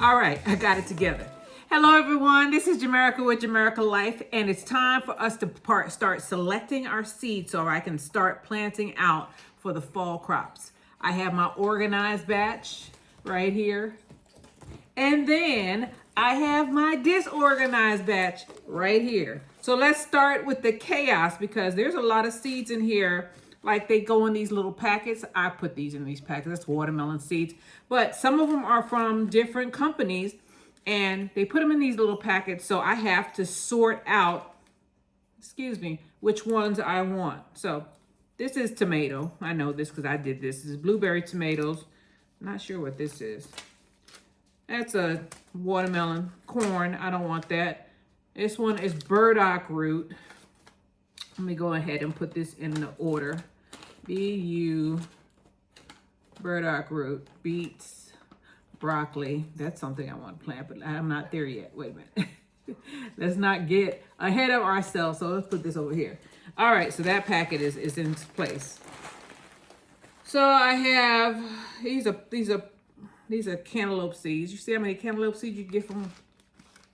All right, I got it together. Hello, everyone. This is Jamerica with Jamerica Life, and it's time for us to start selecting our seeds so I can start planting out for the fall crops. I have my organized batch right here, and then I have my disorganized batch right here. So let's start with the chaos because there's a lot of seeds in here. Like they go in these little packets. I put these in these packets. That's watermelon seeds. But some of them are from different companies and they put them in these little packets. So I have to sort out, which ones I want. So this is tomato. I know this because I did this. This is blueberry tomatoes. I'm not sure what this is. That's a watermelon. Corn. I don't want that. This one is burdock root. Let me go ahead and put this in the order. BU, burdock root, beets, broccoli. That's something I want to plant, but I'm not there yet. Wait a minute. Let's not get ahead of ourselves. So let's put this over here. All right, so that packet is in place. So I have these are cantaloupe seeds. You see how many cantaloupe seeds you get from?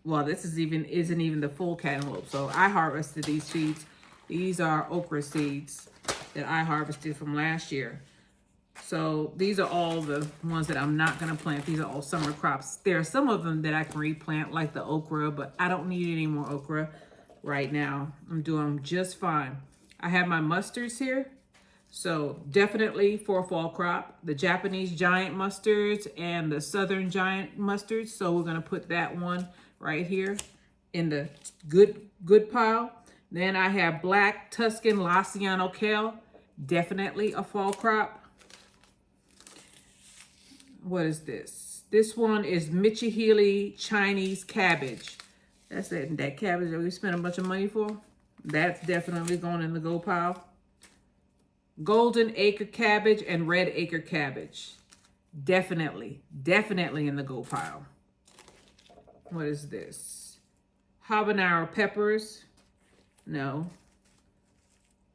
Well, this isn't even the full cantaloupe. So I harvested these seeds. These are okra seeds that I harvested from last year. So these are all the ones that I'm not going to plant. These are all summer crops. There are some of them that I can replant like the okra, but I don't need any more okra right now. I'm doing just fine. I have my mustards here. So definitely for a fall crop, the Japanese giant mustards and the southern giant mustards. So we're going to put that one right here in the good pile. Then I have black Tuscan Laciano kale, definitely a fall crop. What is this? This one is Michihili Chinese cabbage. That's it. That cabbage that we spent a bunch of money for. That's definitely going in the go pile. Golden acre cabbage and red acre cabbage. Definitely in the go pile. What is this? Habanero peppers. No.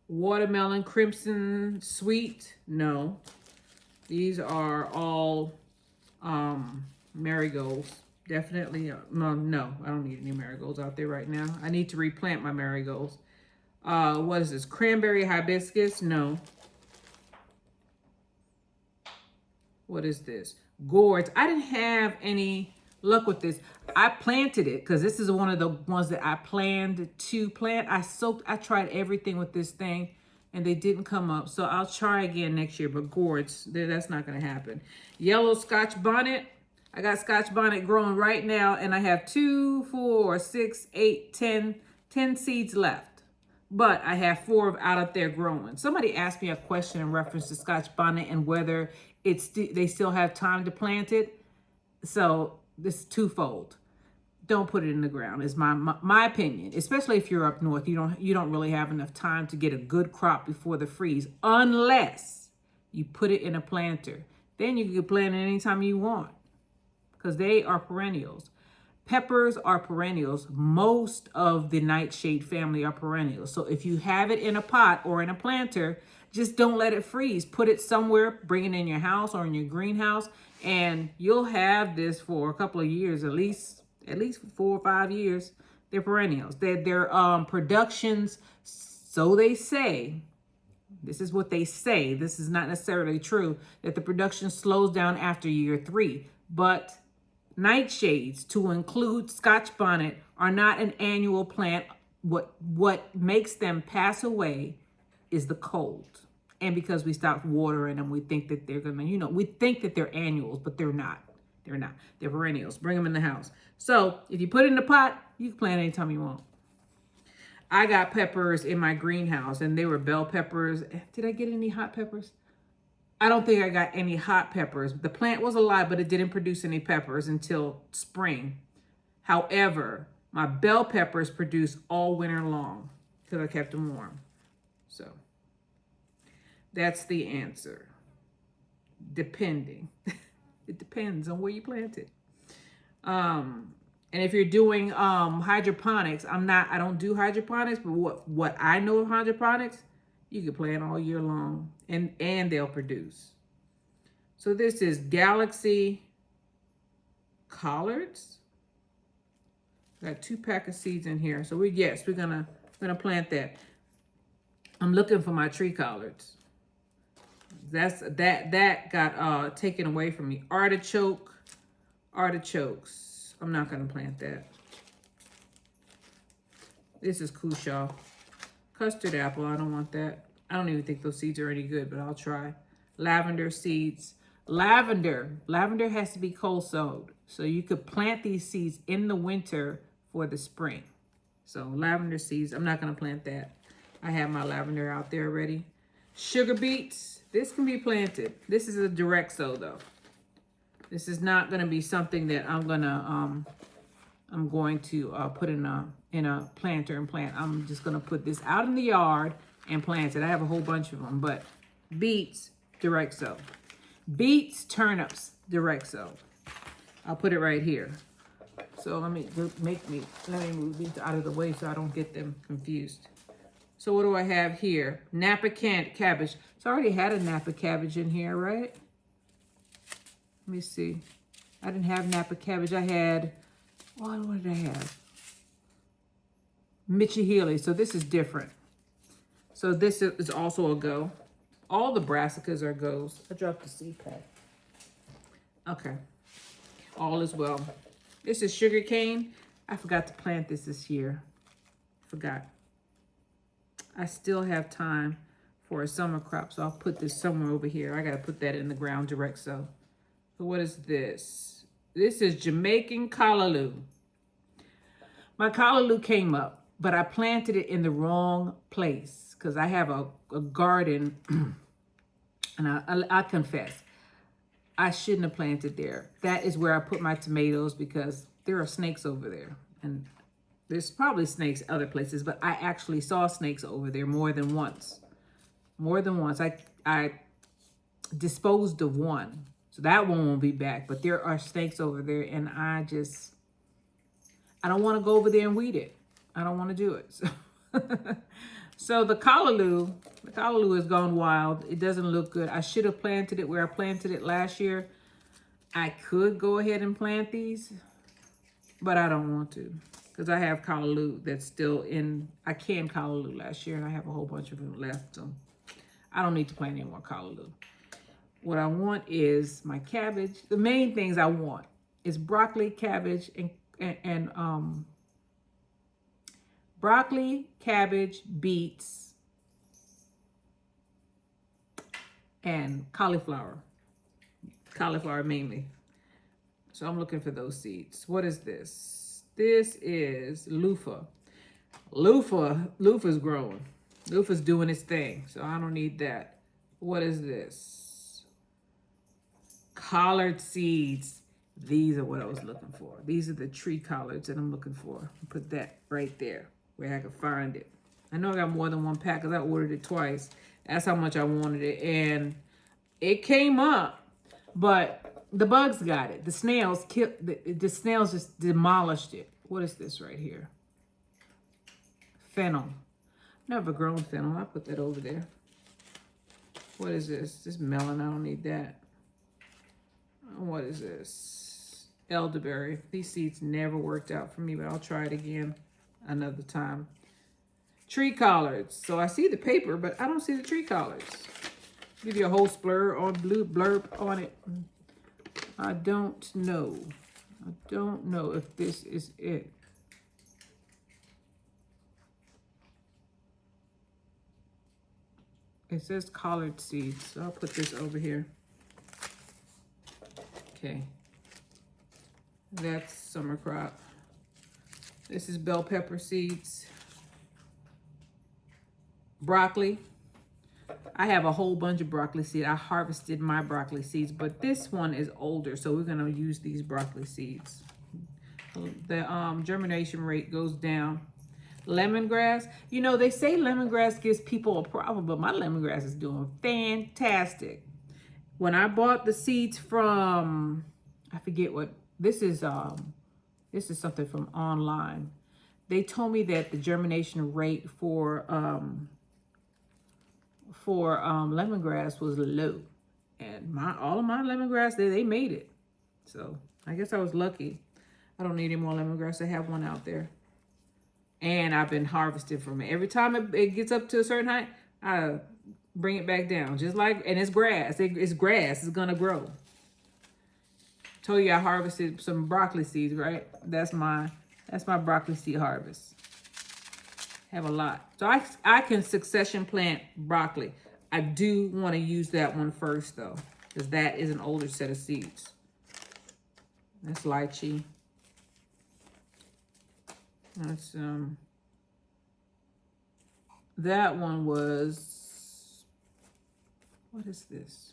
Watermelon crimson sweet. No. These are all marigolds. Definitely. No, I don't need any marigolds out there right now. I need to replant my marigolds. What is this? Cranberry hibiscus? No. What is this? Gourds. I didn't have any luck with this. I planted it because this is one of the ones that I planned to plant. I tried everything with this thing and they didn't come up. So I'll try again next year, but gourds, that's not going to happen. Yellow Scotch bonnet. I got Scotch bonnet growing right now and I have 2, 4, 6, 8, 10 seeds left. But I have 4 out there growing. Somebody asked me a question in reference to Scotch bonnet and whether they still have time to plant it. So this is twofold. Don't put it in the ground is my opinion, especially if you're up north. You don't really have enough time to get a good crop before the freeze unless you put it in a planter. Then you can plant it anytime you want because they are perennials. Peppers are perennials. Most of the nightshade family are perennials. So if you have it in a pot or in a planter, just don't let it freeze. Put it somewhere, bring it in your house or in your greenhouse, and you'll have this for a couple of years, at least 4 or 5 years. They're perennials. They're productions, so they say. This is what they say. This is not necessarily true, that the production slows down after year 3. But nightshades, to include Scotch bonnet, are not an annual plant. What makes them pass away is the cold. And because we stopped watering them, we think that they're gonna, we think that they're annuals, but they're not. They're not. They're perennials. Bring them in the house. So if you put it in the pot, you can plant anytime you want. I got peppers in my greenhouse and they were bell peppers. Did I get any hot peppers? I don't think I got any hot peppers. The plant was alive, but it didn't produce any peppers until spring. However, my bell peppers produce all winter long because I kept them warm. So that's the answer. Depending. It depends. depends on where you plant it. And if you're doing hydroponics, I don't do hydroponics, but what I know of hydroponics, you can plant all year long and they'll produce. So this is Galaxy Collards. Got 2 pack of seeds in here. So we're gonna plant that. I'm looking for my tree collards. That got taken away from me. Artichokes. I'm not gonna plant that. This is Cushaw. Custard apple, I don't want that. I don't even think those seeds are any good, but I'll try. Lavender seeds. Lavender has to be cold sowed. So you could plant these seeds in the winter for the spring. So lavender seeds, I'm not gonna plant that. I have my lavender out there already. Sugar beets, this can be planted. This is a direct sow though. This is not gonna be something that I'm going to put in a planter and plant. I'm just gonna put this out in the yard and plant it. I have a whole bunch of them, but beets, direct sow. Beets, turnips, direct sow. I'll put it right here. So let me move these out of the way so I don't get them confused. So what do I have here? Napa cabbage. So I already had a Napa cabbage in here, right? Let me see. I didn't have Napa cabbage. I had, what did I have? Mitchie Healy. So this is different. So this is also a go. All the brassicas are goes. I dropped the seed pack. Okay. All is well. This is sugar cane. I forgot to plant this year. Forgot. I still have time for a summer crop, so I'll put this somewhere over here. I got to put that in the ground direct sow. So what is this? This is Jamaican callaloo. My callaloo came up, but I planted it in the wrong place because I have a garden, and I confess, I shouldn't have planted there. That is where I put my tomatoes because there are snakes over there. And there's probably snakes other places, but I actually saw snakes over there more than once. More than once. I disposed of one. So that one won't be back. But there are snakes over there, and I don't want to go over there and weed it. I don't want to do it. So the callaloo has gone wild. It doesn't look good. I should have planted it where I planted it last year. I could go ahead and plant these, but I don't want to because I have callaloo that's still in. I canned callaloo last year, and I have a whole bunch of them left. So I don't need to plant any more callaloo. What I want is my cabbage. The main things I want is broccoli, cabbage, and broccoli, cabbage, beets, and cauliflower. Cauliflower mainly. So I'm looking for those seeds. What is this? This is loofah. Loofah's growing. Loofah's doing its thing. So I don't need that. What is this? Collard seeds. These are what I was looking for. These are the tree collards that I'm looking for. Put that right there where I can find it. I know I got more than one pack because I ordered it twice. That's how much I wanted it. And it came up, but the bugs got it. The snails killed the snails just demolished it. What is this right here? Fennel. Never grown fennel. I put that over there. What is this? This melon. I don't need that. What is this? Elderberry. These seeds never worked out for me, but I'll try it again another time. Tree collards. So I see the paper, but I don't see the tree collards. Give you a whole blurb on it. I don't know. I don't know if this is it. It says collard seeds, so I'll put this over here. Okay. That's summer crop. This is bell pepper seeds. Broccoli. I have a whole bunch of broccoli seeds. I harvested my broccoli seeds, but this one is older, so we're gonna use these broccoli seeds. The germination rate goes down. Lemongrass. You know, they say lemongrass gives people a problem, but my lemongrass is doing fantastic. When I bought the seeds from forget what this is. This is something from online. They told me that the germination rate for lemongrass was low, and all of my lemongrass they made it. So I guess I was lucky. I don't need any more lemongrass. I have one out there, and I've been harvesting from it. Every time it gets up to a certain height, I bring it back down. Just like, and it's grass. It's grass. It's gonna grow. Told you I harvested some broccoli seeds, right? That's my broccoli seed harvest. Have a lot. So I can succession plant broccoli. I do want to use that one first though, because that is an older set of seeds. That's lychee. That's that one was, what is this?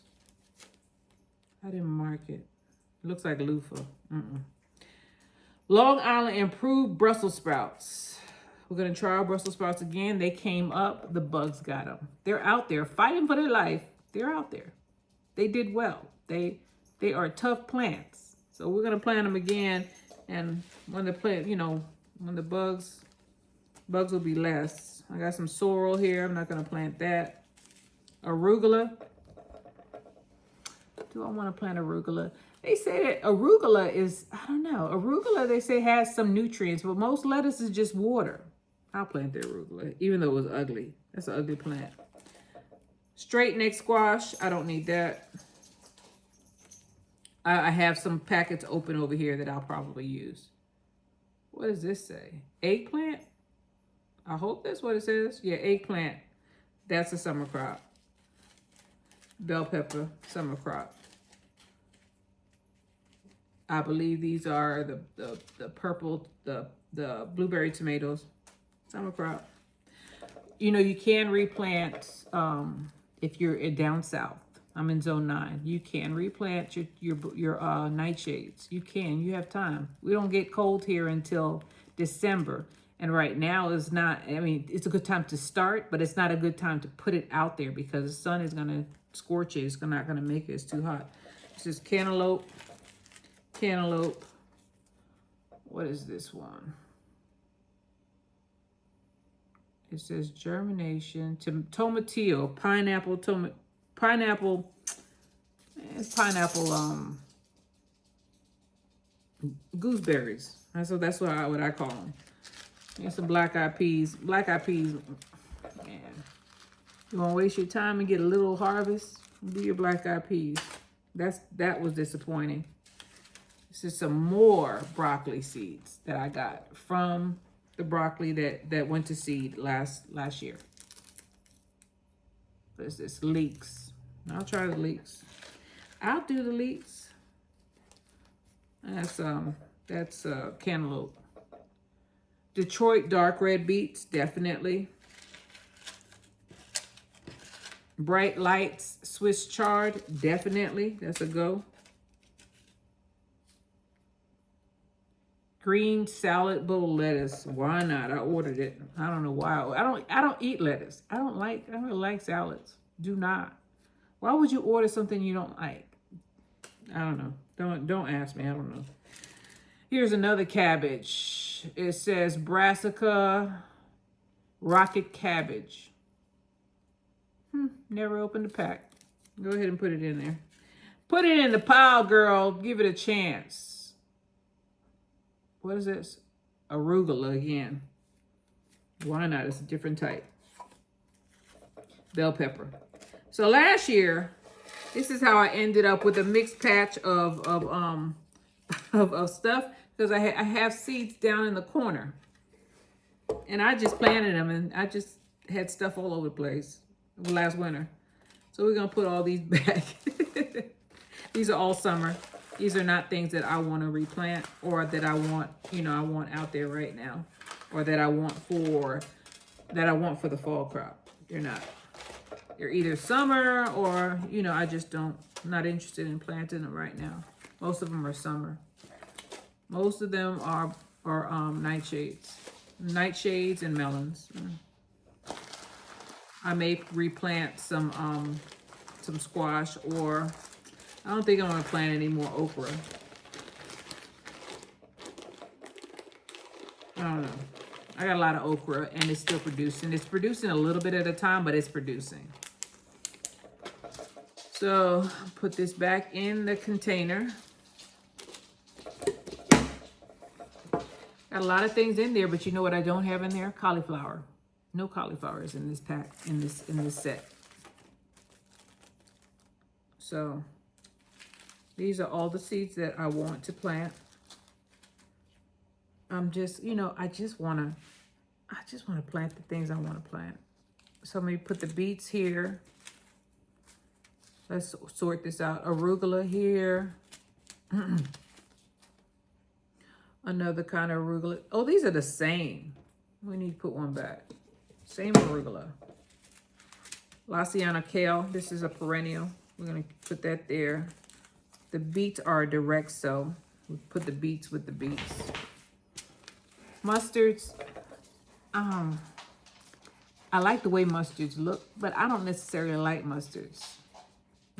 I didn't mark it. It looks like loofah. Long Island improved Brussels sprouts. We're going to try our Brussels sprouts again. They came up. The bugs got them. They're out there fighting for their life. They're out there. They did well. They are tough plants. So we're going to plant them again. And when the plant, when the bugs will be less. I got some sorrel here. I'm not going to plant that. Arugula. Do I want to plant arugula? They say that arugula is, I don't know. Arugula, they say, has some nutrients, but most lettuce is just water. I'll plant the arugula, even though it was ugly. That's an ugly plant. Straight neck squash. I don't need that. I have some packets open over here that I'll probably use. What does this say? Eggplant? I hope that's what it says. Yeah, eggplant. That's a summer crop. Bell pepper, summer crop. I believe these are the purple, the blueberry tomatoes, summer crop. You can replant if you're down south. I'm in zone 9. You can replant your nightshades. You can. You have time. We don't get cold here until December. And right now is not, it's a good time to start, but it's not a good time to put it out there because the sun is going to scorch it. It's not going to make it. It's too hot. This is cantaloupe. What is this one? It says germination. Tomatillo. Pineapple. It's pineapple gooseberries. That's what I call them. And some black-eyed peas. Black-eyed peas, man. You want to waste your time and get a little harvest? Do your black-eyed peas. That was disappointing. This is some more broccoli seeds that I got from the broccoli that went to seed last year. What is this? Leeks. I'll try the leeks. I'll do the leeks. That's cantaloupe. Detroit dark red beets, definitely. Bright lights, Swiss chard, definitely. That's a go. Green salad bowl lettuce. Why not? I ordered it. I don't know why. I don't eat lettuce. I don't really like salads. Do not. Why would you order something you don't like? I don't know. Don't ask me. I don't know. Here's another cabbage. It says Brassica rocket cabbage. Never opened the pack. Go ahead and put it in there. Put it in the pile, girl. Give it a chance. What is this? Arugula again. Why not? It's a different type. Bell pepper. So last year, this is how I ended up with a mixed patch of stuff, because I have seeds down in the corner, and I just planted them, and I just had stuff all over the place last winter. So we're gonna put all these back. These are all summer. These are not things that I want to replant or that I want, I want out there right now, or that I want for the fall crop. They're not. They're either summer or, I just I'm not interested in planting them right now. Most of them are summer. Most of them are nightshades and melons. I may replant some squash, or I don't think I'm gonna plant any more okra. I don't know. I got a lot of okra and it's still producing. It's producing a little bit at a time, but it's producing. So put this back in the container. Got a lot of things in there, but you know what I don't have in there? Cauliflower. No cauliflowers in this pack, in this set. So these are all the seeds that I want to plant. I'm just, you know, I just want to plant the things I want to plant. So let me put the beets here. Let's sort this out. Arugula here. Another kind of arugula. Oh, these are the same. We need to put one back. Same arugula. Lasiana kale. This is a perennial. We're going to put that there. The beets are direct sow. We put the beets with the beets. Mustards. I like the way mustards look, but I don't necessarily like mustards.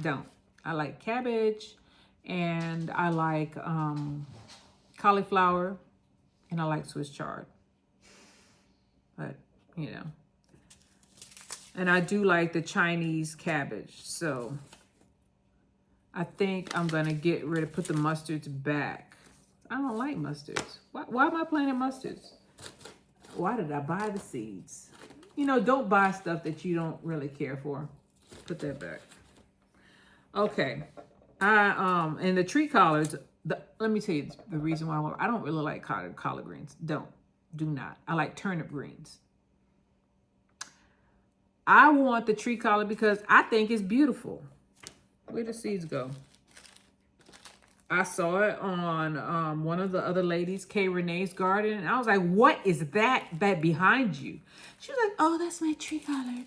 Don't. I like cabbage, and I like cauliflower, and I like Swiss chard. But, you know. And I do like the Chinese cabbage, so I think I'm going to get rid of, put the mustards back. I don't like mustards. Why am I planting mustards? Why did I buy the seeds? You know, don't buy stuff that you don't really care for. Put that back. Okay. And the tree collards, let me tell you the reason why I don't really like collard greens. Do not. I like turnip greens. I want the tree collard because I think it's beautiful. Where the seeds go? I saw it on one of the other ladies, Kay Renee's garden, and I was like, what is that behind you? She was like, oh, that's my tree collard.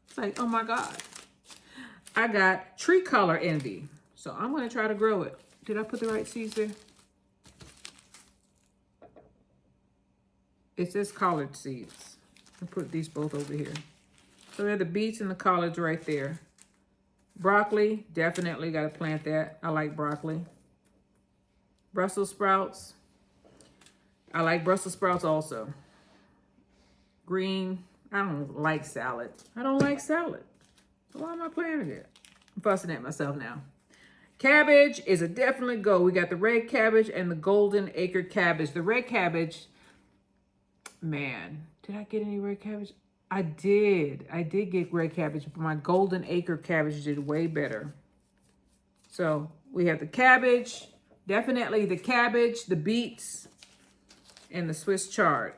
It's like, oh my God. I got tree collar envy. So I'm going to try to grow it. Did I put the right seeds there? It says collard seeds. I'll put these both over here. So there are the beets and the collards right there. Broccoli, definitely got to plant that. I like broccoli. Brussels sprouts. I like Brussels sprouts also. Green, I don't like salad. I don't like salad. Why am I planting it? I'm fussing at myself now. Cabbage is a definite go. We got the red cabbage and the golden acre cabbage. The red cabbage, man, did I get any red cabbage? I did get red cabbage, but my golden acre cabbage did way better. So we have the cabbage, definitely the cabbage, the beets, and the Swiss chard.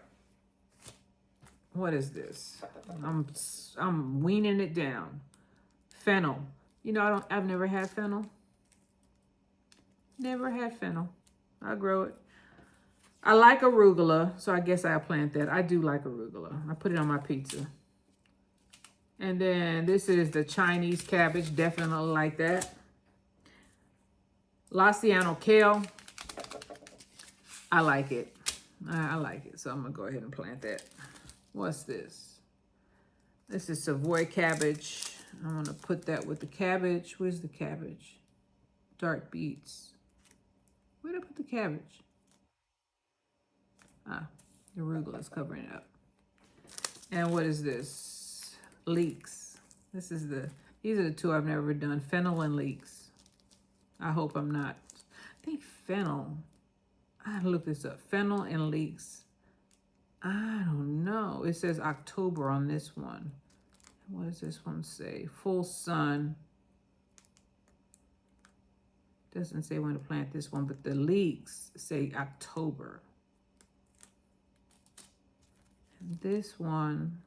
What is this? I'm weaning it down. Fennel. You know, I've never had fennel. Never had fennel. I'll grow it. I like arugula, so I guess I'll plant that. I do like arugula. I put it on my pizza. And then this is the Chinese cabbage. Definitely like that. Lasiano kale. I like it. I like it, so I'm going to go ahead and plant that. What's this? This is Savoy cabbage. I'm going to put that with the cabbage. Where's the cabbage? Dark beets. Where did I put the cabbage? Ah, the arugula is covering it up. And what is this? Leeks. These are the two I've never done. Fennel and leeks. I hope I'm not. I think fennel. I had to look this up. Fennel and leeks. I don't know. It says October on this one. What does this one say? Full sun. Doesn't say when to plant this one, but the leeks say October. And this one,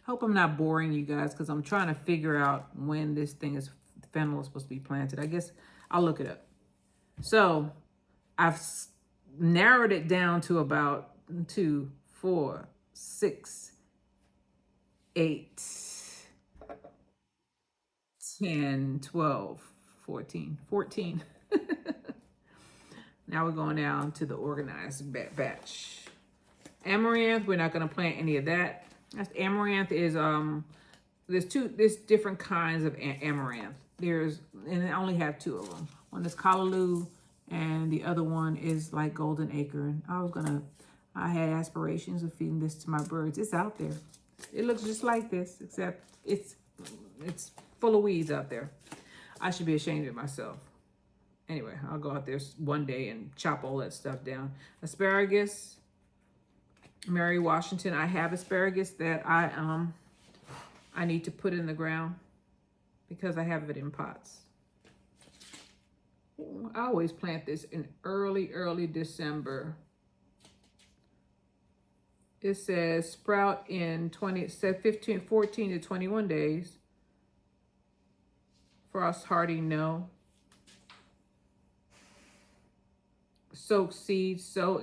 hope I'm not boring you guys because I'm trying to figure out when this fennel is supposed to be planted. I guess I'll look it up. So I've narrowed it down to about 2, 4, 6, 8, 10, 12, 14. Now we're going down to the organized batch. Amaranth, we're not going to plant any of that. Amaranth is, there's different kinds of amaranth. And I only have 2 of them. One is Callaloo and the other one is like Golden Acre. And I had aspirations of feeding this to my birds. It's out there. It looks just like this, except it's full of weeds out there. I should be ashamed of myself. Anyway, I'll go out there one day and chop all that stuff down. Asparagus, Mary Washington. I have asparagus that I need to put in the ground because I have it in pots. I always plant this in early December. It says sprout in 14 to 21 days. Frost hardy, no. Soak seeds, sow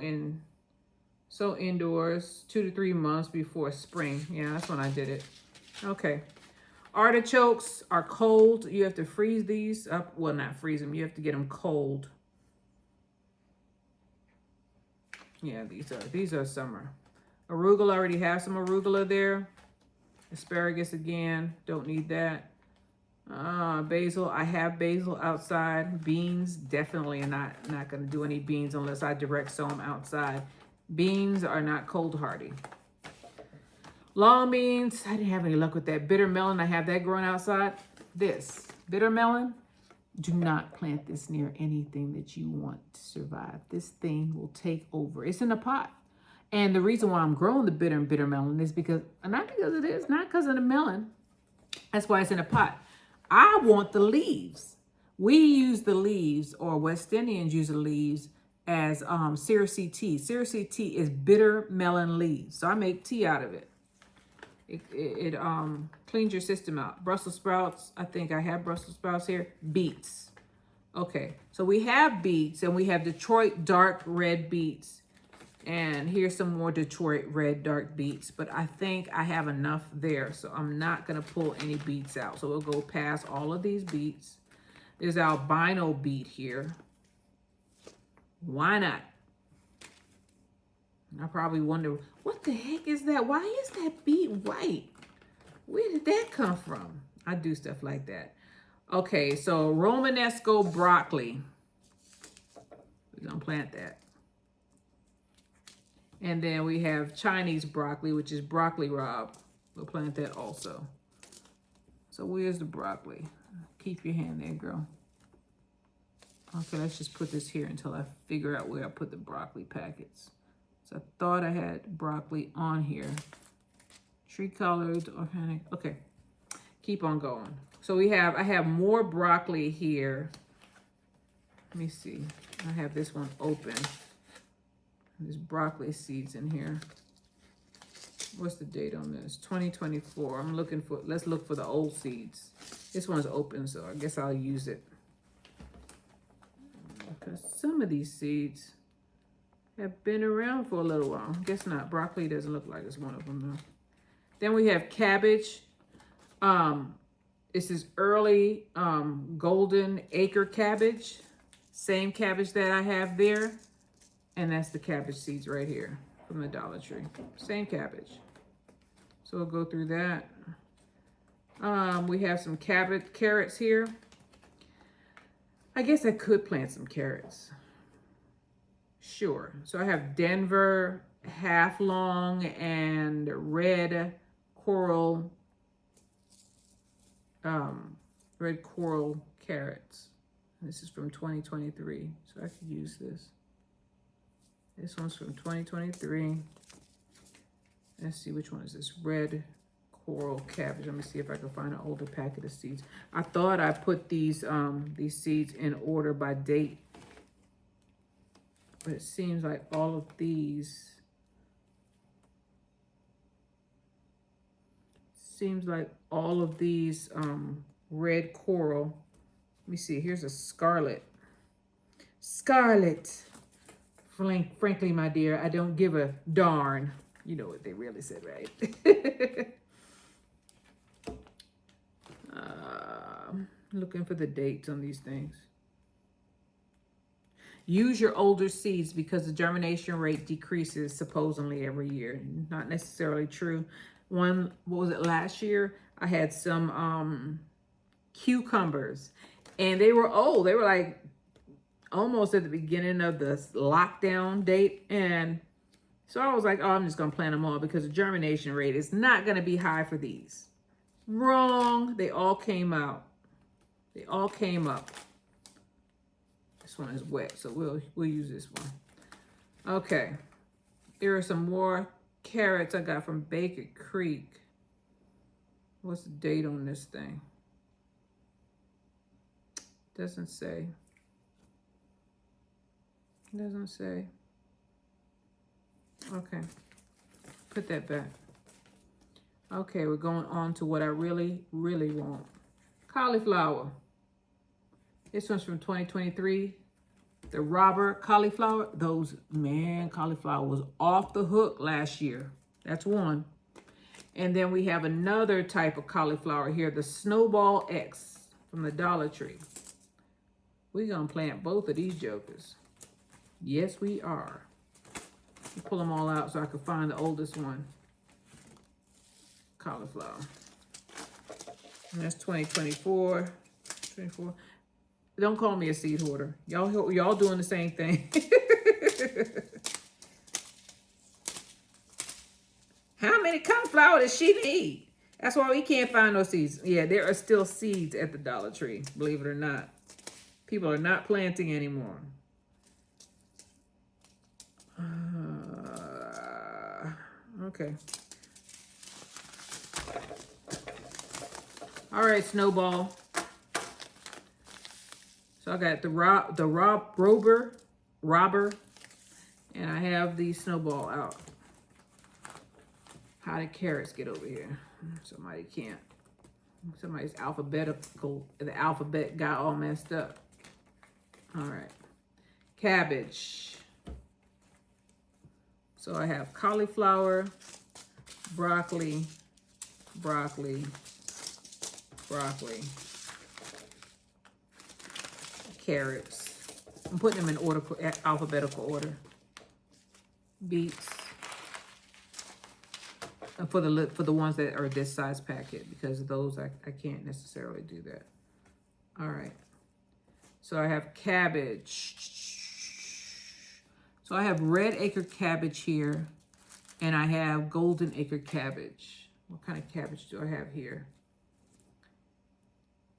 indoors 2 to 3 months before spring. Yeah, that's when I did it. Okay. Artichokes are cold. You have to freeze these up. Well, not freeze them. You have to get them cold. Yeah, these are summer. Arugula, already have some arugula there. Asparagus again, don't need that. Basil, I have basil outside. Beans, definitely not going to do any beans unless I direct sow them outside. Beans are not cold hardy. Long beans, I didn't have any luck with that. Bitter melon, I have that growing outside. This bitter melon, do not plant this near anything that you want to survive. This thing will take over. It's in a pot. And the reason why I'm growing the bitter melon is because, not because of this, not because of the melon. That's why it's in a pot. I want the leaves. We use the leaves, or West Indians use the leaves as Cersei tea. Cersei tea is bitter melon leaves. So I make tea out of it. It cleans your system out. Brussels sprouts, I think I have Brussels sprouts here. Beets. Okay, so we have beets, and we have Detroit dark red beets. And here's some more Detroit red dark beets. But I think I have enough there, so I'm not going to pull any beets out. So we'll go past all of these beets. There's albino beet here. Why not? I probably wonder, what the heck is that? Why is that beet white? Where did that come from? I do stuff like that. Okay, so Romanesco broccoli. We're going to plant that. And then we have Chinese broccoli, which is broccoli rabe. We'll plant that also. So where's the broccoli? Keep your hand there, girl. Okay, let's just put this here until I figure out where I put the broccoli packets. So I thought I had broccoli on here. Tree colored, organic. Okay, keep on going. So I have more broccoli here. Let me see. I have this one open. There's broccoli seeds in here. What's the date on this? 2024. Let's look for the old seeds. This one's open, so I guess I'll use it. Because some of these seeds have been around for a little while. Guess not. Broccoli doesn't look like it's one of them though. Then we have cabbage. This is early golden acre cabbage. Same cabbage that I have there. And that's the cabbage seeds right here from the Dollar Tree. Same cabbage. So we'll go through that. We have some carrots here. I guess I could plant some carrots. Sure. So I have Denver half long and red coral carrots. This is from 2023, so I could use this. This one's from 2023. Let's see, which one is this? Red coral cabbage. Let me see if I can find an older packet of seeds. I thought I put these seeds in order by date, but it seems like all of these red coral. Let me see. Here's a scarlet. Frankly, my dear, I don't give a darn. You know what they really said, right? Looking for the dates on these things. Use your older seeds because the germination rate decreases supposedly every year. Not necessarily true. What was it, last year? I had some cucumbers, and they were old. They were like almost at the beginning of the lockdown date, and So I was like, oh, I'm just going to plant them all because the germination rate is not going to be high for these. Wrong. They all came out. They all came up. This one is wet, so we'll use this one. Okay. Here are some more carrots I got from Baker Creek. What's the date on this thing? Doesn't say. Doesn't say. Okay. Put that back. Okay, we're going on to what I really, really want. Cauliflower. This one's from 2023. The Robber cauliflower. Those, man, cauliflower was off the hook last year. That's one. And then we have another type of cauliflower here, the Snowball X from the Dollar Tree. We're going to plant both of these jokers. Yes, we are. Pull them all out so I can find the oldest one. Cauliflower. And that's 2024. 24. Don't call me a seed hoarder. Y'all doing the same thing. How many cauliflower does she need? That's why we can't find no seeds. Yeah, there are still seeds at the Dollar Tree, believe it or not. People are not planting anymore. Okay. All right, Snowball. So I got the robber, and I have the Snowball out. How did carrots get over here? Somebody can't. Somebody's alphabetical. The alphabet got all messed up. All right. Cabbage. So I have cauliflower, broccoli, broccoli, broccoli, carrots. I'm putting them in order, alphabetical order. Beets. And for the ones that are this size packet, because those I can't necessarily do that. All right. So I have cabbage. So I have red acre cabbage here, and I have golden acre cabbage. What kind of cabbage do I have here?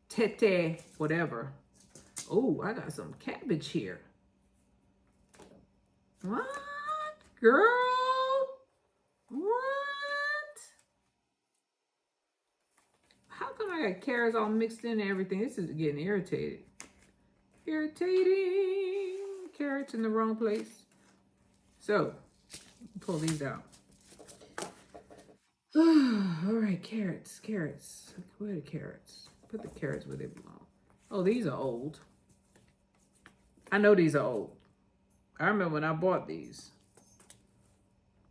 Tete, whatever. Oh, I got some cabbage here. What? Girl? What? How come I got carrots all mixed in and everything? This is getting irritated. Irritating. Carrots in the wrong place. So, pull these out. All right, carrots. Where are the carrots? Put the carrots where they belong. Oh, these are old. I know these are old. I remember when I bought these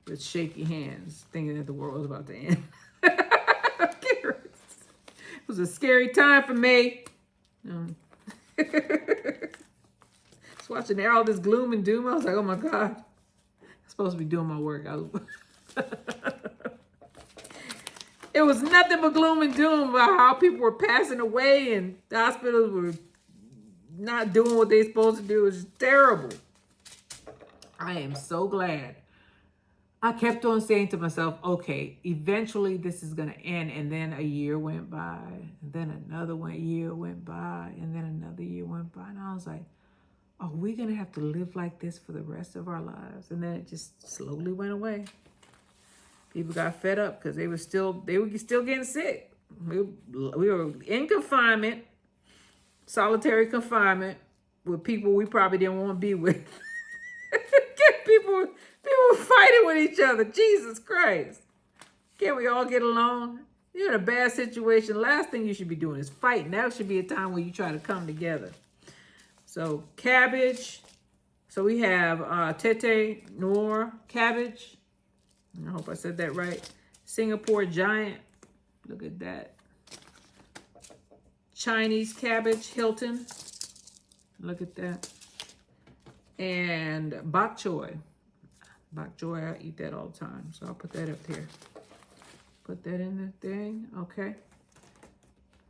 with shaky hands, thinking that the world was about to end. Carrots. It was a scary time for me. Just watching all this gloom and doom. I was like, oh my God. I'm supposed to be doing my work. It was nothing but gloom and doom about how people were passing away and the hospitals were not doing what they're supposed to do. It was terrible. I am so glad. I kept on saying to myself, okay, eventually this is going to end. And then a year went by, and then another year went by, and then another year went by. And I was like, are we going to have to live like this for the rest of our lives? And then it just slowly went away. People got fed up because they were still getting sick. We were in confinement, solitary confinement with people we probably didn't want to be with. people fighting with each other. Jesus Christ. Can't we all get along? You're in a bad situation. Last thing you should be doing is fighting. That should be a time where you try to come together. So cabbage. So we have Tete Noir cabbage. I hope I said that right. Singapore Giant. Look at that. Chinese cabbage, Hilton. Look at that. And bok choy. Bok choy, I eat that all the time. So I'll put that up here. Put that in the thing. Okay.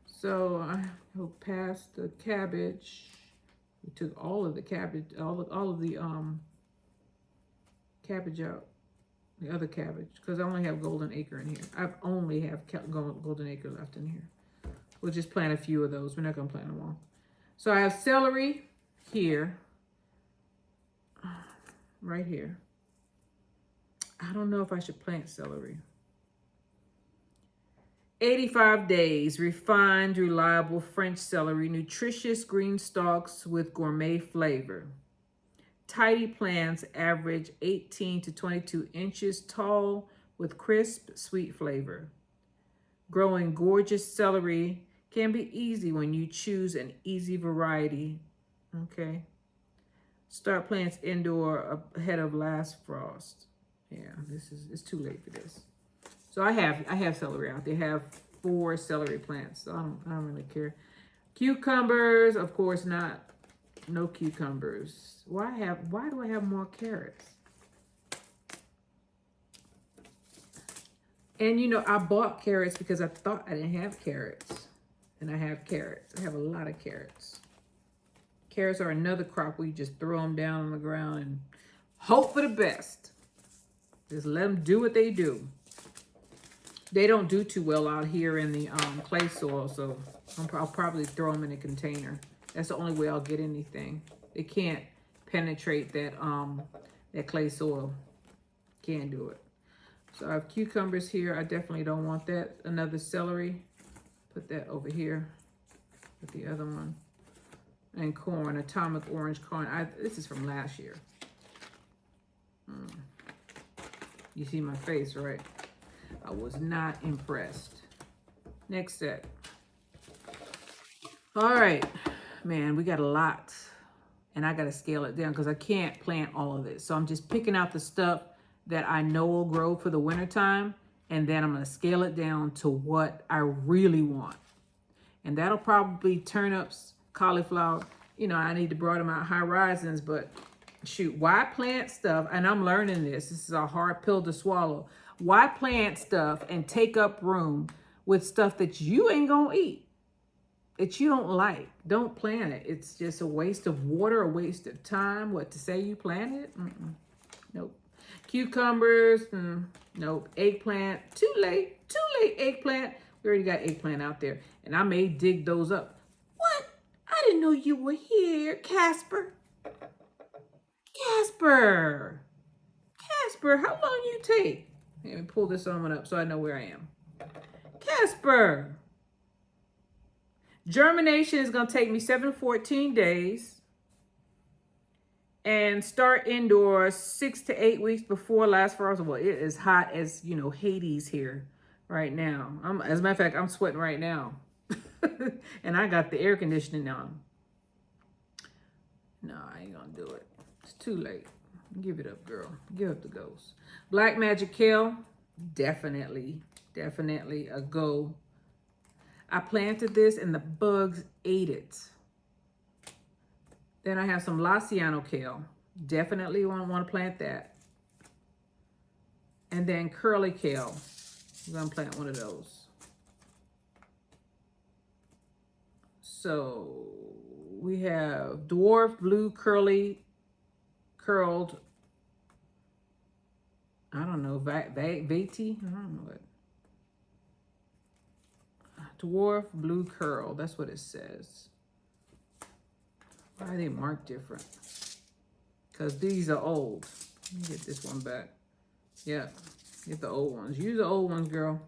So I will pass the cabbage. We took all of the cabbage, all of the cabbage out. The other cabbage, because I only have golden acre in here. I only have golden acre left in here. We'll just plant a few of those. We're not going to plant them all. So I have celery here, right here. I don't know if I should plant celery. 85 days, refined, reliable French celery, nutritious green stalks with gourmet flavor. Tidy plants average 18 to 22 inches tall with crisp, sweet flavor. Growing gorgeous celery can be easy when you choose an easy variety. Okay. Start plants indoor ahead of last frost. Yeah, it's too late for this. So I have celery out there. I have 4 celery plants. So I don't really care. Cucumbers, of course not. No cucumbers. Why do I have more carrots? And you know, I bought carrots because I thought I didn't have carrots. And I have carrots. I have a lot of carrots. Carrots are another crop where you just throw them down on the ground and hope for the best. Just let them do what they do. They don't do too well out here in the clay soil, so I'll probably throw them in a container. That's the only way I'll get anything. They can't penetrate that clay soil. Can't do it. So I have cucumbers here. I definitely don't want that. Another celery. Put that over here with the other one. And corn, atomic orange corn. This is from last year. You see my face, right? I was not impressed. Next set. All right, man, we got a lot. And I got to scale it down because I can't plant all of this. So I'm just picking out the stuff that I know will grow for the wintertime. And then I'm going to scale it down to what I really want. And that'll probably turnips, cauliflower. You know, I need to broaden out horizons, but shoot, why plant stuff? And I'm learning this. This is a hard pill to swallow. Why plant stuff and take up room with stuff that you ain't going to eat, that you don't like? Don't plant it. It's just a waste of water, a waste of time. What, to say you planted it? Nope. Cucumbers, nope. Eggplant, too late. Eggplant. We already got eggplant out there. And I may dig those up. What? I didn't know you were here, Casper. Casper, how long you take? Let me pull this one up so I know where I am. Casper. Germination is going to take me 7 to 14 days. And start indoors 6 to 8 weeks before last frost. Well, it is hot as, you know, Hades here right now. As a matter of fact, I'm sweating right now. And I got the air conditioning on. No, I ain't going to do it. It's too late. Give it up, girl. Give up the ghost. Black Magic Kale, definitely a go. I planted this and the bugs ate it. Then I have some Laciano kale. Definitely want to plant that. And then curly kale. I'm going to plant one of those. So we have dwarf blue curled, I don't know, veti? I don't know it. Dwarf blue curl, that's what it says. Why are they marked different? Because these are old. Let me get this one back. Yeah, get the old ones. Use the old ones, girl.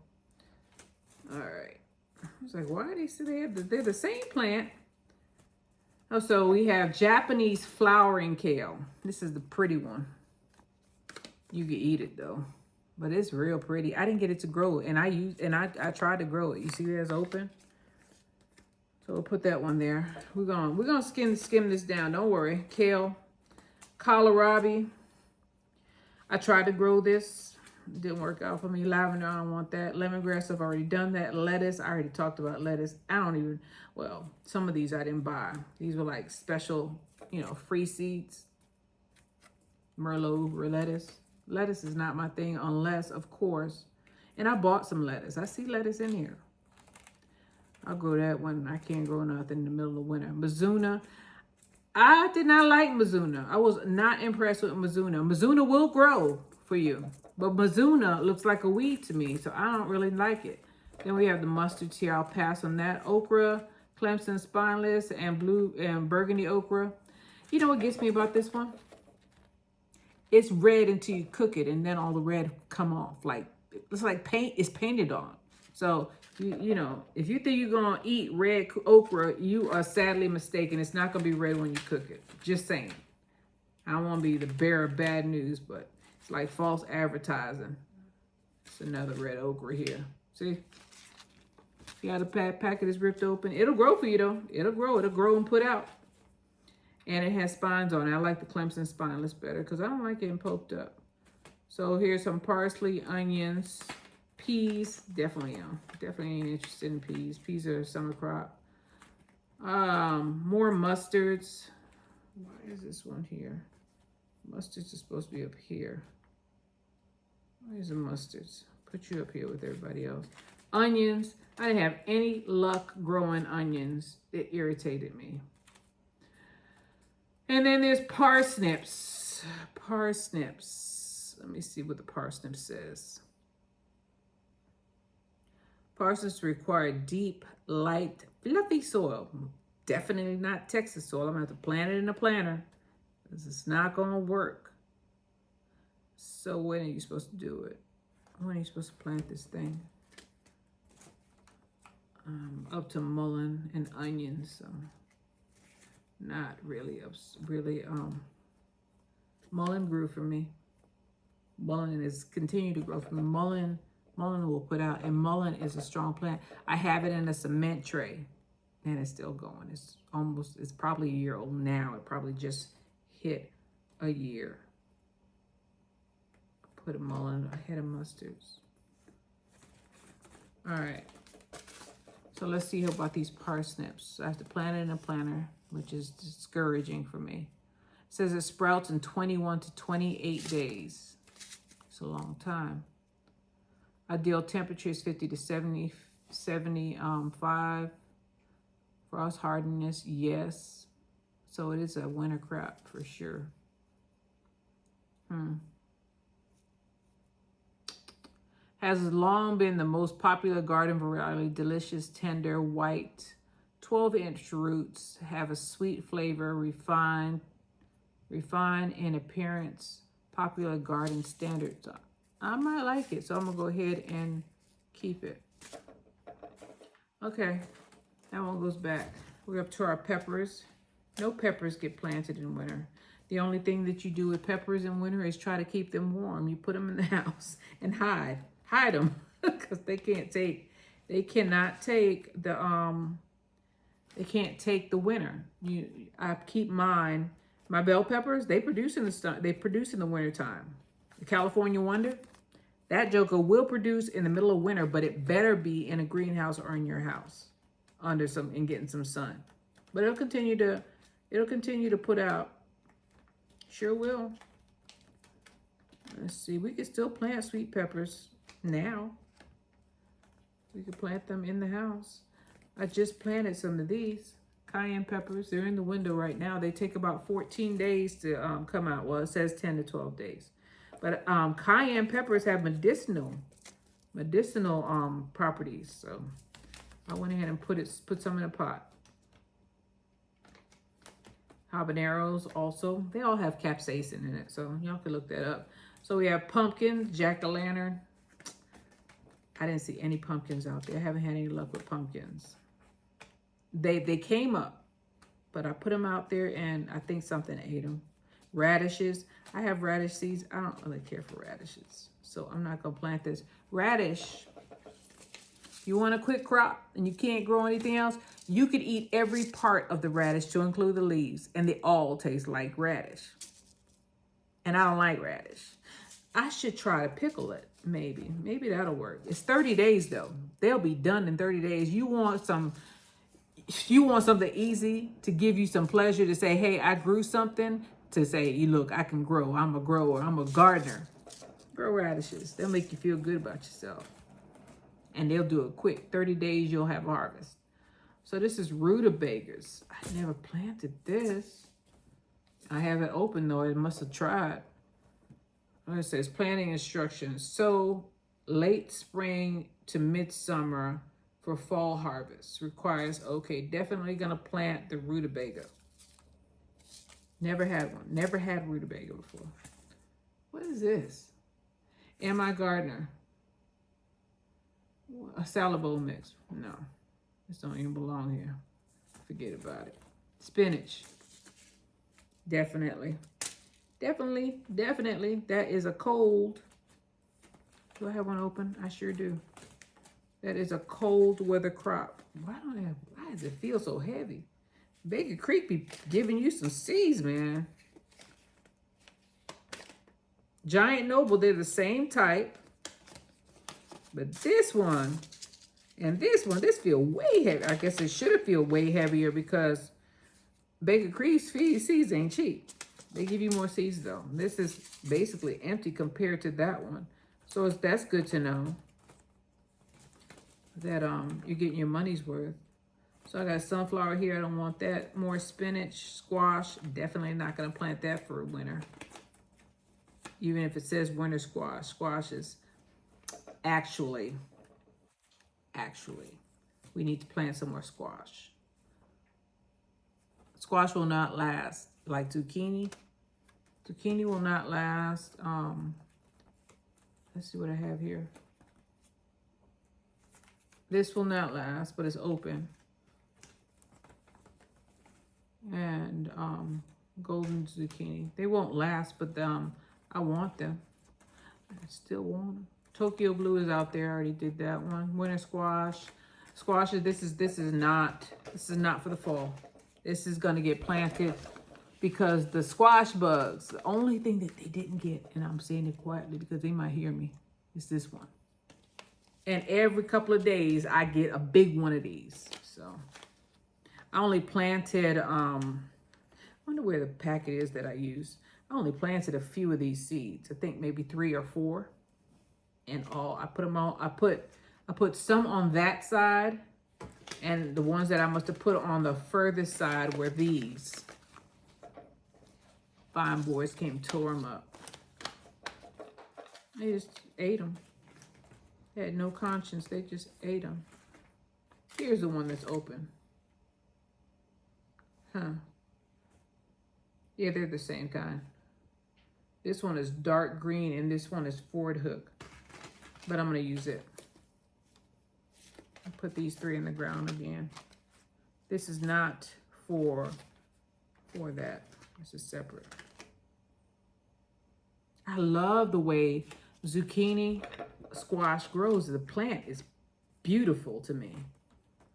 All right. I was like, why are they still there? They're the same plant. Oh, so we have Japanese flowering kale. This is the pretty one. You can eat it though, but it's real pretty. I didn't get it to grow, and I tried to grow it. You see where it's open? So we'll put that one there. We're gonna skim this down. Don't worry. Kale, kohlrabi. I tried to grow this. It didn't work out for me. Lavender, I don't want that. Lemongrass, I've already done that. Lettuce, I already talked about lettuce. Well, some of these I didn't buy. These were like special, you know, free seeds. Merlot lettuce. Lettuce is not my thing unless, of course, and I bought some lettuce. I see lettuce in here. I'll grow that when I can't grow nothing in the middle of winter. Mizuna. I did not like Mizuna. I was not impressed with Mizuna. Mizuna will grow for you. But Mizuna looks like a weed to me, so I don't really like it. Then we have the mustards here. I'll pass on that. Okra, Clemson spineless, and blue and burgundy okra. You know what gets me about this one? It's red until you cook it, and then all the red come off. Like it's like paint is painted on. So you know, if you think you're gonna eat red okra, you are sadly mistaken. It's not gonna be red when you cook it. Just saying. I don't want to be the bearer of bad news, but it's like false advertising. It's another red okra here. See? You got a packet is ripped open. It'll grow for you though. It'll grow and put out. And it has spines on it. I like the Clemson spineless better because I don't like getting poked up. So here's some parsley, onions, peas. Definitely ain't interested in peas. Peas are a summer crop. More mustards. Why is this one here? Mustards is supposed to be up here. Where's the mustards? Put you up here with everybody else. Onions. I didn't have any luck growing onions. It irritated me. And then there's parsnips. Parsnips. Let me see what the parsnip says. Parsnips require deep, light, fluffy soil. Definitely not Texas soil. I'm going to have to plant it in a planter because it's not going to work. So when are you supposed to do it? When are you supposed to plant this thing? Up to mullein and onions. So not really mullein grew for me. Mullein is continue to grow for me. Mullein will put out, and mullein is a strong plant. I have it in a cement tray and it's still going. It's probably a year old now. It probably just hit a year. Put a mullein ahead of mustards. All right. So let's see about these parsnips. I have to plant it in a planter, which is discouraging for me. It says it sprouts in 21 to 28 days. It's a long time. Ideal temperature is 50 to 75. Frost hardiness, yes. So it is a winter crop for sure. Has long been the most popular garden variety. Delicious, tender, white, 12-inch roots. Have a sweet flavor, refined in appearance. Popular garden standards. I might like it, so I'm gonna go ahead and keep it. Okay, that one goes back. We're up to our peppers. No peppers get planted in winter. The only thing that you do with peppers in winter is try to keep them warm. You put them in the house and hide them because they can't take the winter. I keep my bell peppers. They produce in the winter time. The California Wonder, that joker will produce in the middle of winter, but it better be in a greenhouse or in your house and getting some sun. But it'll continue to put out. Sure will. Let's see. We can still plant sweet peppers now. We could plant them in the house. I just planted some of these cayenne peppers. They're in the window right now. They take about 14 days to come out. Well, it says 10 to 12 days. But cayenne peppers have medicinal properties. So I went ahead and put some in a pot. Habaneros also, they all have capsaicin in it, so y'all can look that up. So we have pumpkins, jack-o'-lantern. I didn't see any pumpkins out there. I haven't had any luck with pumpkins. They came up, but I put them out there and I think something ate them. Radishes, I have radish seeds. I don't really care for radishes, so I'm not gonna plant this. Radish, you want a quick crop and you can't grow anything else, you could eat every part of the radish to include the leaves, and they all taste like radish. And I don't like radish. I should try to pickle it, maybe. Maybe that'll work. It's 30 days though. They'll be done in 30 days. You want something easy to give you some pleasure, to say, hey, I grew something, to say, look, I can grow. I'm a grower. I'm a gardener. Grow radishes. They'll make you feel good about yourself. And they'll do it quick. 30 days, you'll have a harvest. So this is rutabagas. I never planted this. I have it open though. It must have tried. It says planting instructions. Sow late spring to midsummer for fall harvest. Requires, okay, definitely gonna plant the rutabaga. Never had one. Never had rutabaga before. What is this? Am I Gardener? A salad bowl mix. No, this don't even belong here. Forget about it. Spinach. Definitely. Definitely. That is a cold. Do I have one open? I sure do. That is a cold weather crop. Why does it feel so heavy? Baker Creek be giving you some seeds, man. Giant Noble, they're the same type. But this one and this one, this feel way heavy. I guess it should have feel way heavier because Baker Creek's seeds ain't cheap. They give you more seeds though. This is basically empty compared to that one. So that's good to know that you're getting your money's worth. So I got sunflower here. I don't want that. More spinach, squash. Definitely not going to plant that for winter. Even if it says winter squash. Squash is actually, we need to plant some more squash. Squash will not last like zucchini. Zucchini will not last. Let's see what I have here. This will not last, but it's open. And golden zucchini. They won't last, but I want them. I still want them. Tokyo Blue is out there. I already did that one. Winter squash. Squashes, this is not for the fall. This is gonna get planted because the squash bugs, the only thing that they didn't get, and I'm saying it quietly because they might hear me, is this one. And every couple of days I get a big one of these. So I only planted, I wonder where the packet is that I used. I only planted a few of these seeds. I think maybe 3 or 4 in all. I put them all, I put some on that side, and the ones that I must have put on the furthest side were these. Fine boys came, tore them up. They just ate them. They had no conscience. They just ate them. Here's the one that's open. Huh. Yeah, they're the same kind. This one is dark green and this one is Ford Hook. But I'm going to use it. I'll put these 3 in the ground again. This is not for that. This is separate. I love the way zucchini squash grows. The plant is beautiful to me.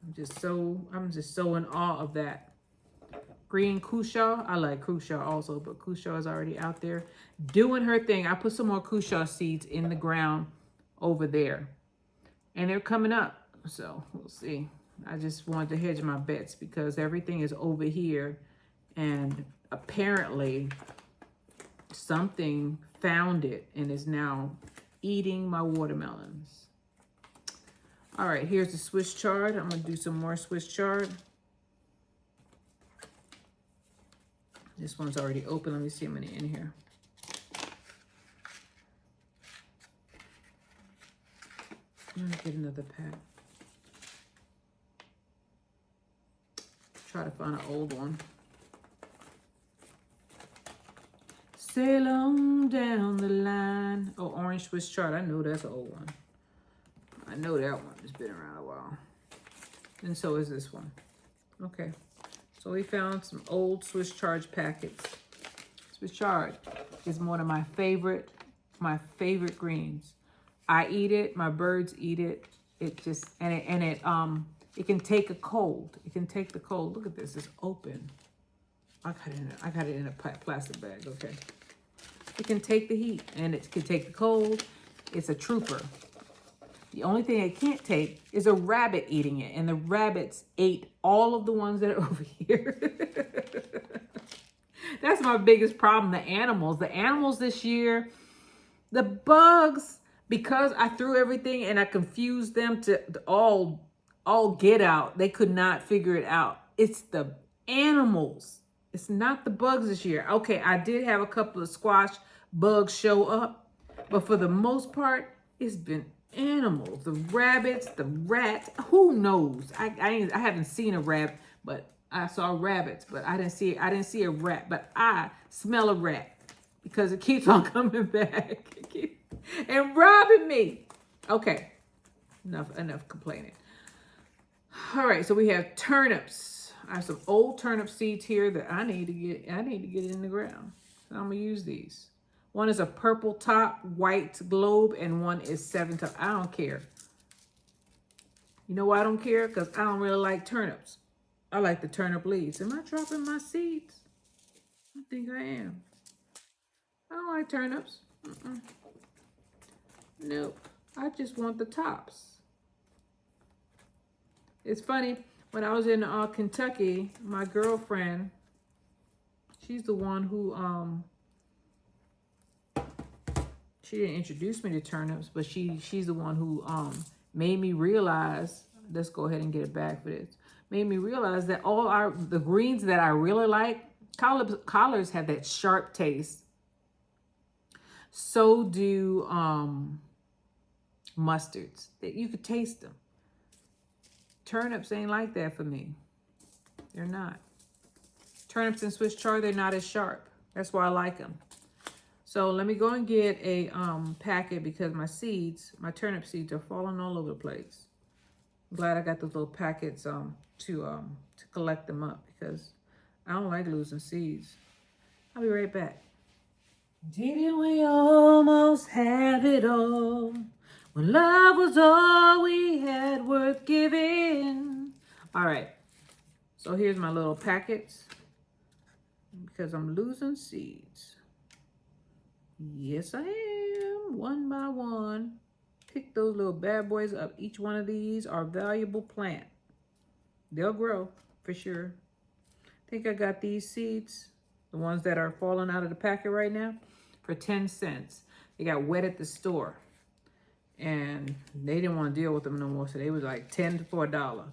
I'm just so in awe of that. Green Cushaw. I like Cushaw also, but Cushaw is already out there doing her thing. I put some more Cushaw seeds in the ground over there. And they're coming up. So we'll see. I just wanted to hedge my bets because everything is over here. And apparently something found it and is now eating my watermelons. All right, here's the Swiss chard. I'm going to do some more Swiss chard. This one's already open. Let me see how many in here. I'm gonna get another pack. Try to find an old one. Sail on down the line. Oh, orange Swiss chard. I know that's an old one. I know that one. It's been around a while. And so is this one. Okay. So we found some old Swiss chard packets. Swiss chard is one of my favorite greens. I eat it. My birds eat it. It just it can take a cold. It can take the cold. Look at this. It's open. I got it in a plastic bag. Okay. It can take the heat and it can take the cold. It's a trooper. The only thing it can't take is a rabbit eating it. And the rabbits ate all of the ones that are over here. That's my biggest problem, the animals. The animals this year, the bugs, because I threw everything and I confused them to all get out. They could not figure it out. It's the animals. It's not the bugs this year. Okay, I did have a couple of squash bugs show up. But for the most part, it's been animals, the rabbits, the rats. Who knows? I haven't seen a rabbit, but I saw rabbits, but I didn't see a rat, but I smell a rat because it keeps on coming back and robbing me. Okay, enough complaining. All right, so we have turnips. I have some old turnip seeds here that I need to get in the ground. So I'm gonna use these. One is a purple top, white globe, and one is 7 top. I don't care. You know why I don't care? Because I don't really like turnips. I like the turnip leaves. Am I dropping my seeds? I think I am. I don't like turnips. Nope. I just want the tops. It's funny, when I was in Kentucky, my girlfriend, she's the one who, she didn't introduce me to turnips, but she's the one who made me realize, let's go ahead and get it back for this, made me realize that the greens that I really like, collards have that sharp taste. So do mustards. That you could taste them. Turnips ain't like that for me. They're not. Turnips and Swiss chard, they're not as sharp. That's why I like them. So let me go and get a packet because my turnip seeds are falling all over the place. I'm glad I got those little packets to collect them up because I don't like losing seeds. I'll be right back. Didn't we almost have it all? When love was all we had worth giving. All right. So here's my little packets. Because I'm losing seeds. Yes, I am. One by one. Pick those little bad boys up. Each one of these are valuable plant. They'll grow for sure. I think I got these seeds, the ones that are falling out of the packet right now, for 10 cents. They got wet at the store. And they didn't want to deal with them no more, so they was like 10 for $1.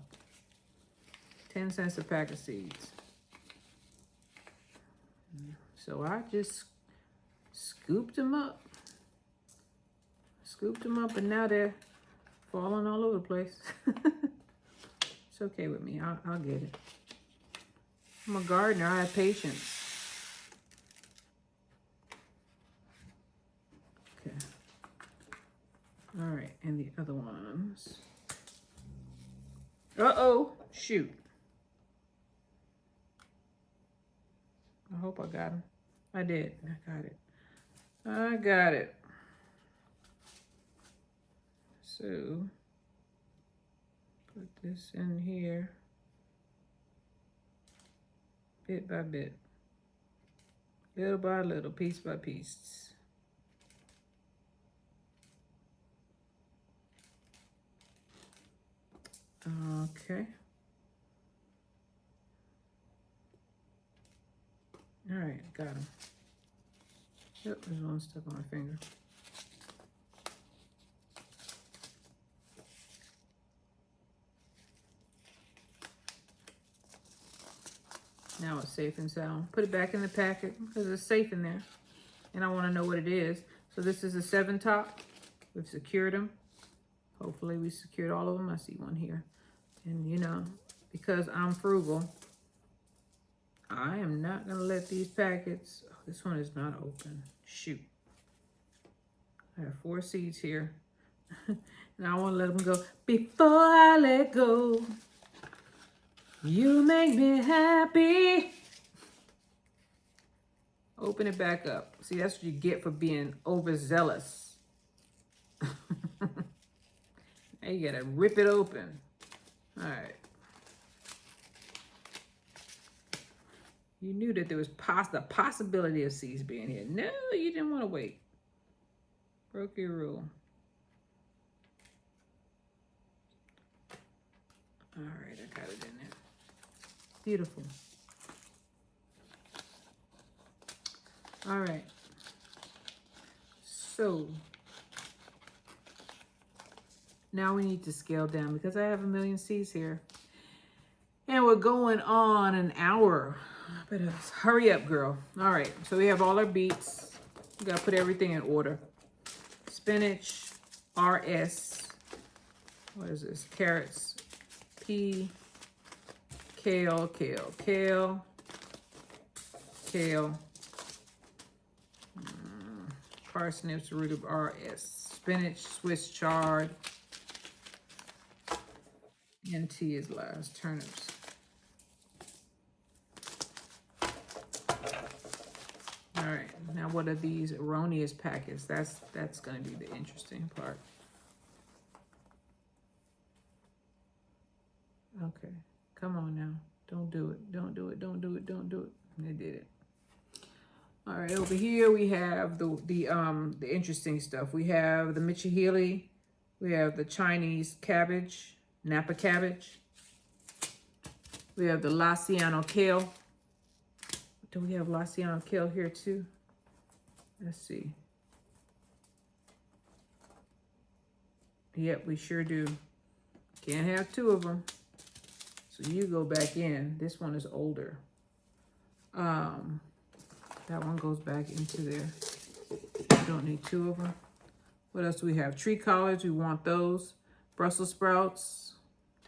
10 cents a pack of seeds. So I just scooped them up. And now they're falling all over the place. It's okay with me. I'll get it. I'm a gardener. I have patience. Okay. All right, and the other ones. Uh-oh, shoot. I hope I got them. I did. I got it. So, put this in here. Bit by bit. Little by little, piece by piece. Okay. All right, got him. Yep, there's one stuck on my finger. Now it's safe and sound. Put it back in the packet because it's safe in there. And I want to know what it is. So this is a 7 top. We've secured them. Hopefully we secured all of them. I see one here. And you know, because I'm frugal, I am not going to let these packets... Oh, this one is not open. Shoot. I have 4 seeds here. And I want to let them go. Before I let go, you make me happy. Open it back up. See, that's what you get for being overzealous. Now you got to rip it open. All right. You knew that there was the possibility of seeds being here. No, you didn't want to wait. Broke your rule. All right, I got it in there. Beautiful. All right. So now we need to scale down because I have 1 million seeds here. And we're going on an hour. I better hurry up, girl. All right, so we have all our beets. We gotta put everything in order. spinach, RS. What is this? Carrots, pea, kale, kale, kale, kale, parsnips, root of RS, spinach, Swiss chard, NT is last, turnips. All right, now what are these erroneous packets? That's gonna be the interesting part. Okay, come on now. Don't do it, don't do it, don't do it, don't do it. They did it. All right, over here we have the interesting stuff. We have the Michihili, we have the Chinese cabbage, Napa cabbage. We have the Laciano kale. Do we have Laciano kale here too? Let's see. Yep, we sure do. Can't have two of them. So you go back in. This one is older. That one goes back into there. We don't need two of them. What else do we have? Tree collards, we want those. Brussels sprouts.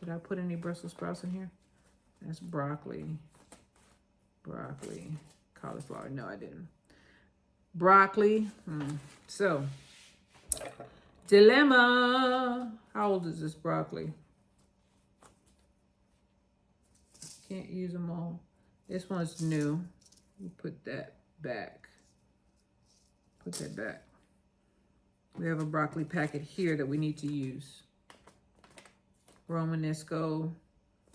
Did I put any Brussels sprouts in here? That's broccoli. Broccoli. Cauliflower. No, I didn't. Broccoli. So, dilemma. How old is this broccoli? Can't use them all. This one's new. We put that back. Put that back. We have a broccoli packet here that we need to use. Romanesco,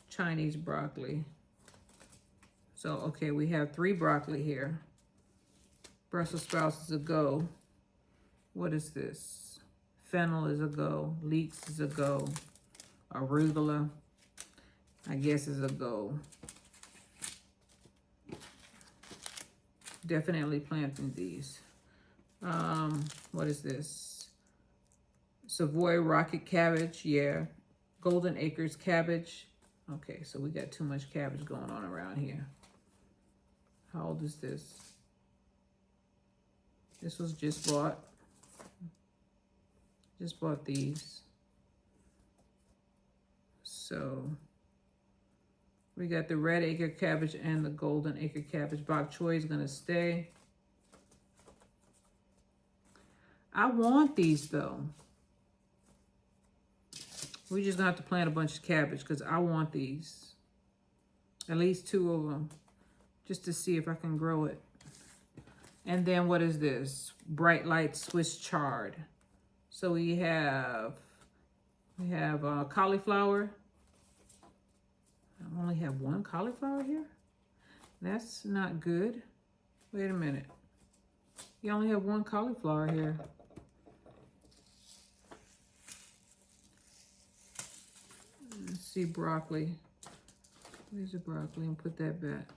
Chinese broccoli. So, okay, we have 3 broccoli here. Brussels sprouts is a go. What is this? Fennel is a go. Leeks is a go. Arugula, I guess, is a go. Definitely planting these. What is this? Savoy rocket cabbage, yeah. Golden Acres cabbage. Okay, so we got too much cabbage going on around here. How old is this? This was just bought. Just bought these. So we got the red acre cabbage and the golden acre cabbage. Bok choy is gonna stay. I want these though. We're just gonna have to plant a bunch of cabbage because I want these. At least 2 of them. Just to see if I can grow it. And then what is this? Bright Light Swiss chard. So we have cauliflower. I only have 1 cauliflower here. That's not good. Wait a minute. You only have 1 cauliflower here. Let's see, broccoli. Where's the broccoli? And put that back.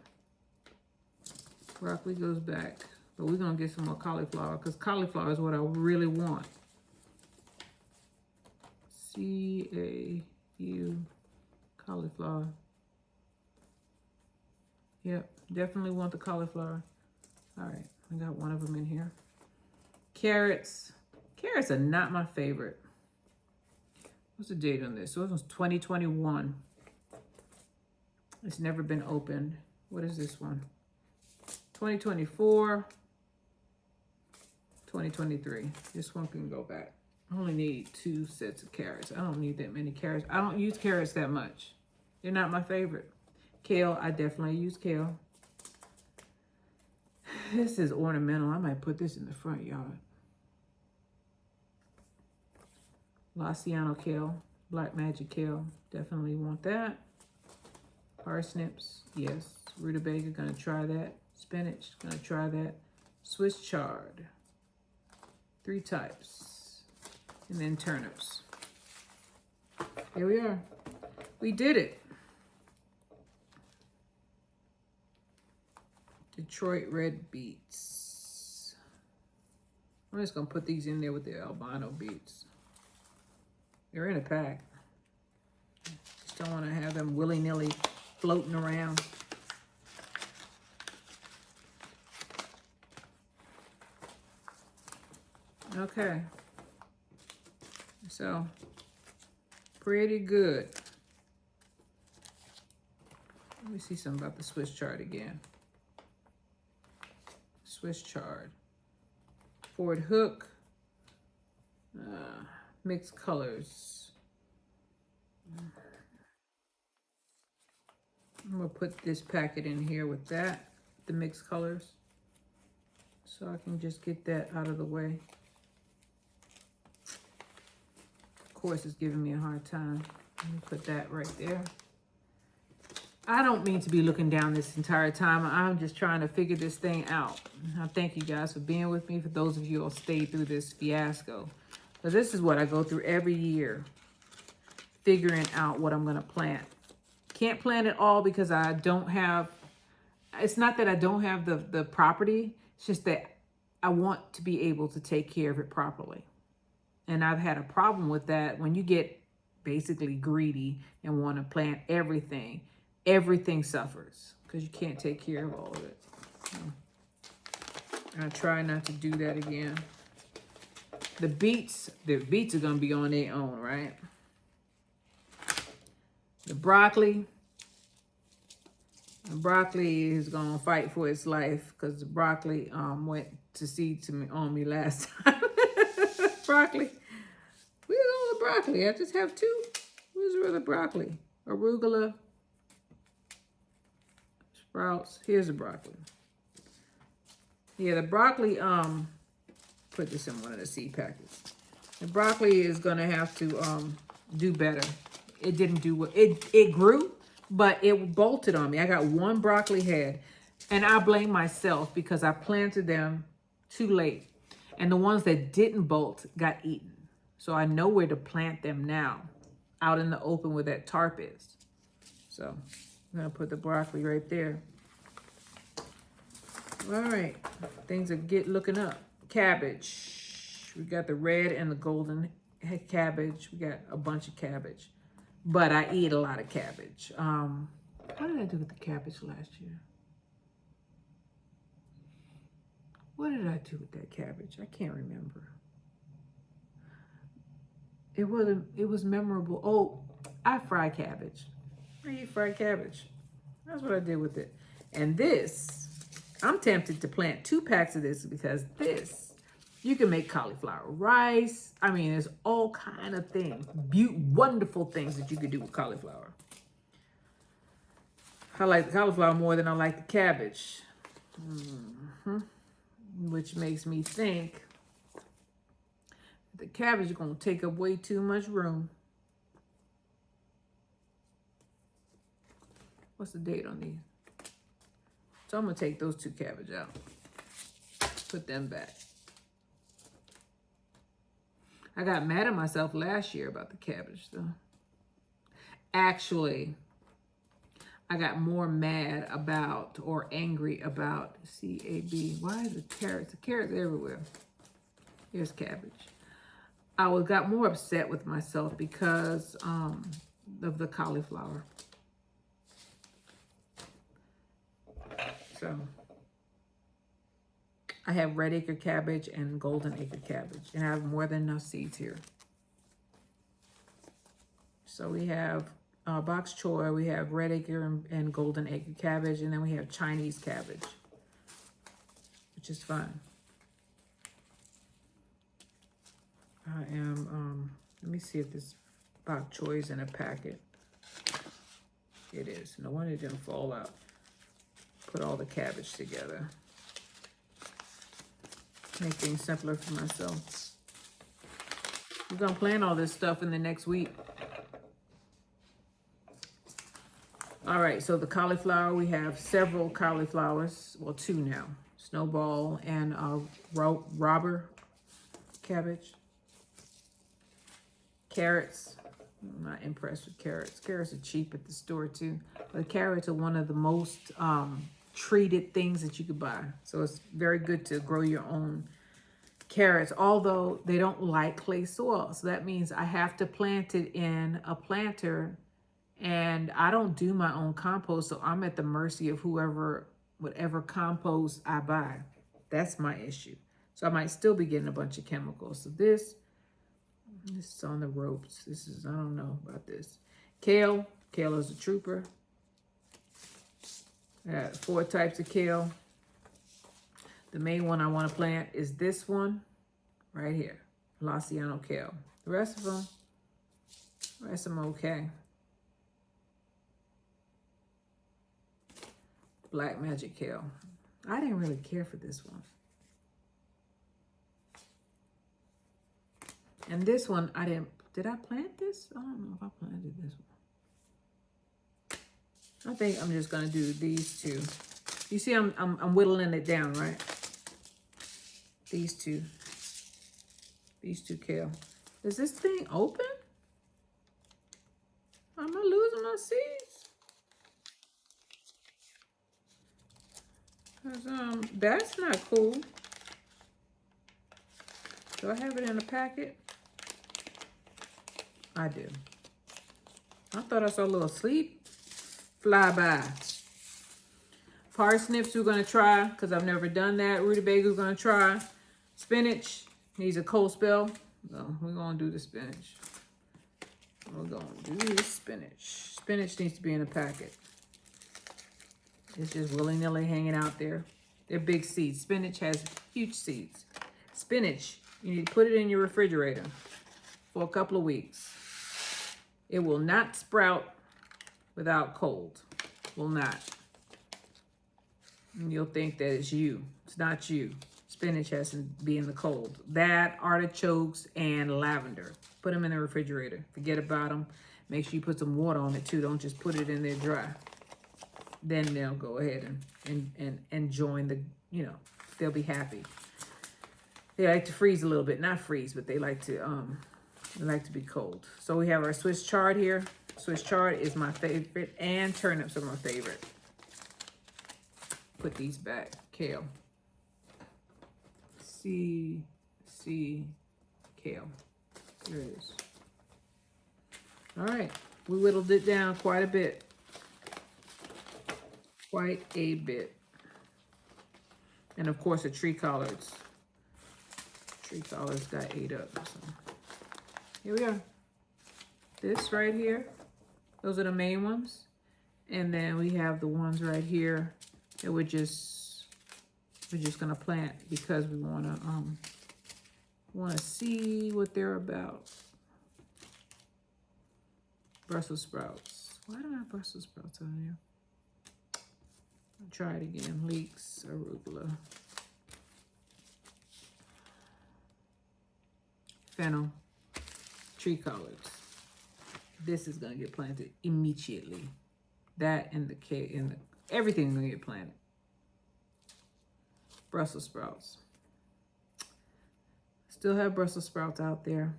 Broccoli goes back. But we're going to get some more cauliflower because cauliflower is what I really want. C-A-U, cauliflower. Yep, definitely want the cauliflower. All right, I got 1 of them in here. Carrots. Carrots are not my favorite. What's the date on this? So it was 2021. It's never been opened. What is this one? 2024. 2023. This one can go back. I only need 2 sets of carrots. I don't need that many carrots. I don't use carrots that much. They're not my favorite. Kale, I definitely use kale. This is ornamental. I might put this in the front yard. Laciano kale, Black Magic kale. Definitely want that. Parsnips, yes. Rutabaga, gonna try that. Spinach, gonna try that. Swiss chard. 3 types. And then turnips. Here we are. We did it. Detroit red beets. I'm just gonna put these in there with the albino beets. They're in a pack. Just don't want to have them willy-nilly floating around. Okay. So, pretty good. Let me see something about the Swiss chart again. Swiss chart. Forward hook. Mixed colors. I'm going to put this packet in here with that, the mixed colors. So I can just get that out of the way. Of course, it's giving me a hard time. Let me put that right there. I don't mean to be looking down this entire time. I'm just trying to figure this thing out. I thank you guys for being with me, for those of you who stayed through this fiasco. But this is what I go through every year, figuring out what I'm going to plant. Can't plant it all because I don't have, it's not that I don't have the property. It's just that I want to be able to take care of it properly. And I've had a problem with that. When you get basically greedy and want to plant everything, everything suffers because you can't take care of all of it. So I try not to do that again. The beets are going to be on their own, right? The broccoli is going to fight for its life because the broccoli went to seed on me last time. Broccoli. Where's all the broccoli? I just have two. Where's the other broccoli? Arugula. Sprouts. Here's the broccoli. Yeah, the broccoli, put this in one of the seed packets. The broccoli is gonna have to do better. It didn't do what it grew, but it bolted on me. I got one broccoli head, and I blame myself because I planted them too late. And the ones that didn't bolt got eaten. So I know where to plant them now, out in the open where that tarp is. So I'm gonna put the broccoli right there. All right, things are looking up. Cabbage. We got the red and the golden cabbage. We got a bunch of cabbage, but I eat a lot of cabbage. What did I do with the cabbage last year? What did I do with that cabbage? I can't remember. It was memorable. Oh, I fry cabbage. I eat fried cabbage. That's what I did with it. And this, I'm tempted to plant 2 packs of this because this, you can make cauliflower rice. I mean, there's all kind of things, wonderful things that you could do with cauliflower. I like the cauliflower more than I like the cabbage. Which makes me think the cabbage is going to take up way too much room. What's the date on these? So I'm going to take those 2 cabbage out. Put them back. I got mad at myself last year about the cabbage, though. Actually, I got more mad about or angry about C-A-B. Why is the carrots? The carrots everywhere. Here's cabbage. I got more upset with myself because of the cauliflower. So I have red acre cabbage and golden acre cabbage, and I have more than enough seeds here. So we have bok choy, we have red acre and golden acre cabbage, and then we have Chinese cabbage, which is fun. I am, let me see if this bok choy is in a packet. It is. No wonder it didn't fall out. Put all the cabbage together. Make things simpler for myself. We're gonna plant all this stuff in the next week. All right, so the cauliflower, we have several cauliflowers. Well, 2 now. Snowball and robber cabbage. Carrots. I'm not impressed with carrots. Carrots are cheap at the store too. But carrots are one of the most treated things that you could buy. So it's very good to grow your own carrots, although they don't like clay soil. So that means I have to plant it in a planter, and I don't do my own compost. So I'm at the mercy of whatever compost I buy. That's my issue. So I might still be getting a bunch of chemicals. So this, This is on the ropes. This is, I don't know about this. Kale. Kale is a trooper. I got 4 types of kale. The main one I want to plant is this one right here. Laciano kale. The rest of them okay. Black Magic kale. I didn't really care for this one. And this one, I didn't, did I plant this? I don't know if I planted this one. I think I'm just gonna do these 2. You see I'm whittling it down, right? These two kale. Is this thing open? Am I losing my seeds? 'Cause, that's not cool. Do I have it in a packet? I do. I thought I saw a little sleep fly by. Parsnips we're gonna try, because I've never done that. Rutabaga we're gonna try. Spinach needs a cold spell. So we're gonna do the spinach. We're gonna do the spinach. Spinach needs to be in a packet. It's just willy-nilly hanging out there. They're big seeds. Spinach has huge seeds. Spinach, you need to put it in your refrigerator for a couple of weeks. It will not sprout without cold. Will not. And you'll think that it's you. It's not you. Spinach has to be in the cold. That, artichokes, and lavender. Put them in the refrigerator. Forget about them. Make sure you put some water on it too. Don't just put it in there dry. Then they'll go ahead and join the, you know, they'll be happy. They like to freeze a little bit. Not freeze, but they like to be cold. So we have our Swiss chard here. Swiss chard is my favorite, and turnips are my favorite. Put these back. Kale. C kale. There it is. All right. We whittled it down quite a bit. Quite a bit. And of course the tree collards. Tree collards got ate up. So here we are. This right here. Those are the main ones. And then we have the ones right here that we're just gonna plant because we wanna see what they're about. Brussels sprouts. Why don't I have Brussels sprouts on here? I'll try it again. Leeks, arugula, fennel, tree collards. This is gonna get planted immediately. That and the everything's gonna get planted. Brussels sprouts. Still have Brussels sprouts out there.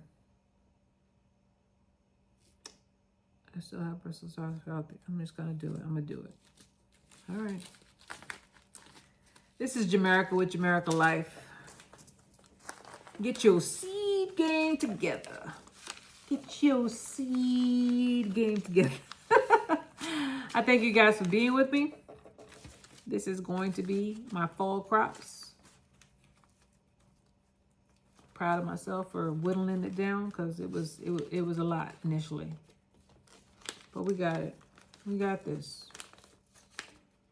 I still have Brussels sprouts out there. I'm just gonna do it. I'm gonna do it. All right. This is Jamerica with Jamerica Life. Get your seed game together. Get your seed game together. I thank you guys for being with me. This is going to be my fall crops. Proud of myself for whittling it down because it was a lot initially. But we got it. We got this.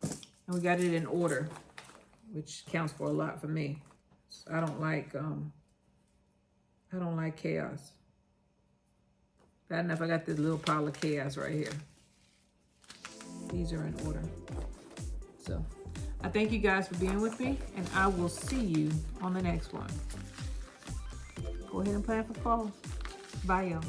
And we got it in order, which counts for a lot for me. So I don't like chaos. Bad enough I got this little pile of chaos right here. These are in order. So I thank you guys for being with me, and I will see you on the next one. Go ahead and plan for fall. Bye, y'all.